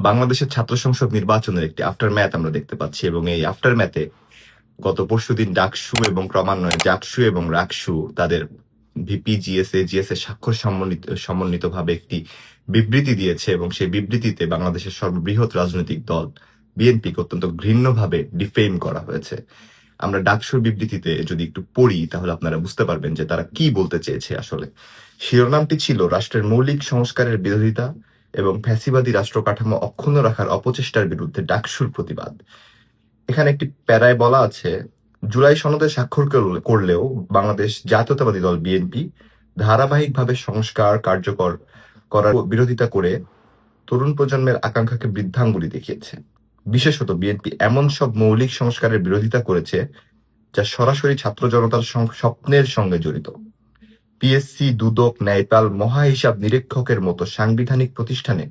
বাংলাদেশের ছাত্র সংসদ নির্বাচনের একটি আফটার ম্যাথ আমরা দেখতে পাচ্ছি, এবং এই আফটার ম্যাথে গত পরশুদিন ডাকসু এবং ক্রমান্বয়ে জাকসু এবং রাকসু তাদের ভিপি জিএসএ জিএসএ স্বাক্ষর সমন্বিতভাবে একটি বিবৃতি দিয়েছে, এবং সেই বিবৃতিতে বাংলাদেশের সর্ববৃহৎ রাজনৈতিক দল বিএনপিকে অত্যন্ত ঘৃণ্যভাবে ডিফেম করা হয়েছে। আমরা ডাকসুর বিবৃতিতে যদি একটু পড়ি তাহলে আপনারা বুঝতে পারবেন যে তারা কি বলতে চেয়েছে। আসলে শিরোনামটি ছিল রাষ্ট্রের মৌলিক সংস্কারের বিরোধিতা এবং ফ্যাসিবাদী রাষ্ট্র কাঠামো অক্ষুণ্ণ রাখার অপচেষ্টার বিরুদ্ধে ডাকসুর প্রতিবাদ। এখানে একটি প্যারায় বলা আছে, জুলাই সনদে স্বাক্ষর করলেও বাংলাদেশ জাতীয়তাবাদী দল বিএনপি ধারাবাহিকভাবে সংস্কার কার্যকর করার বিরোধিতা করে তরুণ প্রজন্মের আকাঙ্ক্ষাকে বৃদ্ধাঙ্গুলি দেখিয়েছে। বিশেষত বিএনপি এমন সব মৌলিক সংস্কারের বিরোধিতা করেছে যা সরাসরি ছাত্র জনতার স্বপ্নের সঙ্গে জড়িত। পিএসসি, দুদক, ন্যায়পাল, মহা হিসাব নিরীক্ষকের মতো সাংবিধানিক প্রতিষ্ঠানে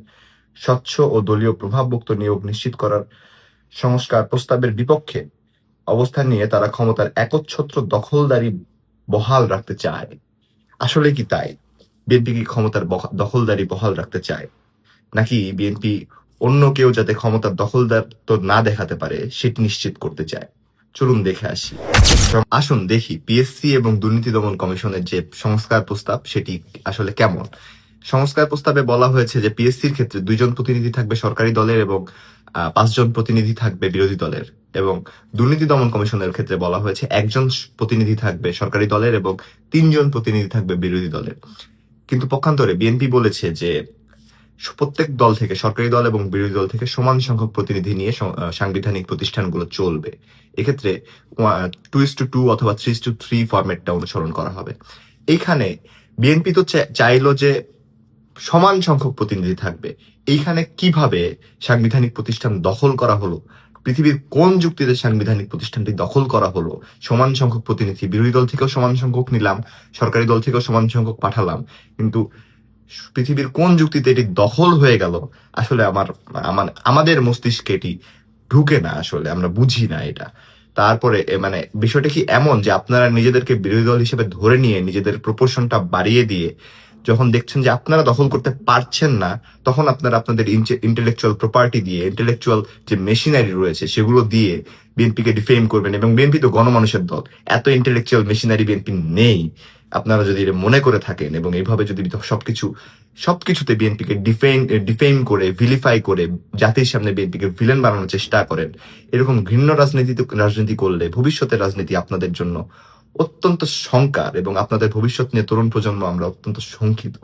স্বচ্ছ ও দলীয় প্রভাবমুক্ত নিয়োগ নিশ্চিত করার সংস্কার প্রস্তাবের বিপক্ষে অবস্থান নিয়ে তারা ক্ষমতার একচ্ছত্র দখলদারি বহাল রাখতে চায়। আসলে কি তাই? বিএনপি কি ক্ষমতার দখলদারি বহাল রাখতে চায়, নাকি বিএনপি অন্য কেউ যাতে ক্ষমতার দখলদার তো না দেখাতে পারে সেটি নিশ্চিত করতে চায়? চলুন দেখে আসি। আসুন দেখি পিএসসি এবং দুর্নীতি দমন কমিশনের যে সংস্কার প্রস্তাব সেটি আসলে কেমন। সংস্কার প্রস্তাবে বলা হয়েছে যে পিএসসির ক্ষেত্রে 2 জন প্রতিনিধি থাকবে সরকারি দলের এবং 5 জন প্রতিনিধি থাকবে বিরোধী দলের, এবং দুর্নীতি দমন কমিশনের ক্ষেত্রে বলা হয়েছে 1 জন প্রতিনিধি থাকবে সরকারি দলের এবং 3 জন প্রতিনিধি থাকবে বিরোধী দলের। কিন্তু পক্ষান্তরে বিএনপি বলেছে যে প্রত্যেক দল থেকে, সরকারি দল এবং বিরোধী দল থেকে সমান সংখ্যক প্রতিনিধি নিয়ে সাংবিধানিক প্রতিষ্ঠানগুলো চলবে। এক্ষেত্রে 2:2 অথবা 3:3 ফরম্যাটটা অনুসরণ করা হবে। এইখানে বিএনপি তো চাইলো যে সমান সংখ্যক প্রতিনিধি থাকবে। এইখানে কিভাবে সাংবিধানিক প্রতিষ্ঠান দখল করা হলো? পৃথিবীর কোন যুক্তিতে সাংবিধানিক প্রতিষ্ঠানটি দখল করা হলো? সমান সংখ্যক প্রতিনিধি, বিরোধী দল থেকেও সমান সংখ্যক নিলাম, সরকারি দল থেকেও সমান সংখ্যক পাঠালাম, কিন্তু পৃথিবীর কোন যুক্তিতে এটি দখল হয়ে গেল? আসলে আমাদের মস্তিষ্কে এটি ঢুকে না, আসলে আমরা বুঝি না এটা। তারপরে মানে বিষয়টা কি এমন যে আপনারা নিজেদেরকে বিরোধী দল হিসেবে ধরে নিয়ে নিজেদের প্রপোর্শনটা বাড়িয়ে দিয়ে যখন দেখছেন যে আপনারা দখল করতে পারছেন না, তখন আপনারা আপনাদের ইন্টেলেকচুয়াল প্রপার্টি দিয়ে, ইন্টেলেকচুয়াল যে মেশিনারি রয়েছে সেগুলো দিয়ে বিএনপিকে ডিফেম করবেন। এবং বিএনপি তো গণমানুষের দল, এত ইন্টেলেকচুয়াল মেশিনারি বিএনপি নেই। আপনারা যদি এটা মনে করে থাকেন এবং এইভাবে যদি সবকিছুতে বিএনপিকে ডিফেম করে, ভিলিফাই করে জাতির সামনে বিএনপিকে ভিলেন বানানোর চেষ্টা করেন, এরকম ঘৃণ্য রাজনীতি করলে ভবিষ্যতের রাজনীতি আপনাদের জন্য অত্যন্ত শঙ্কার, এবং আপনাদের ভবিষ্যৎ নিয়ে তরুণ প্রজন্ম আমরা অত্যন্ত শঙ্কিত।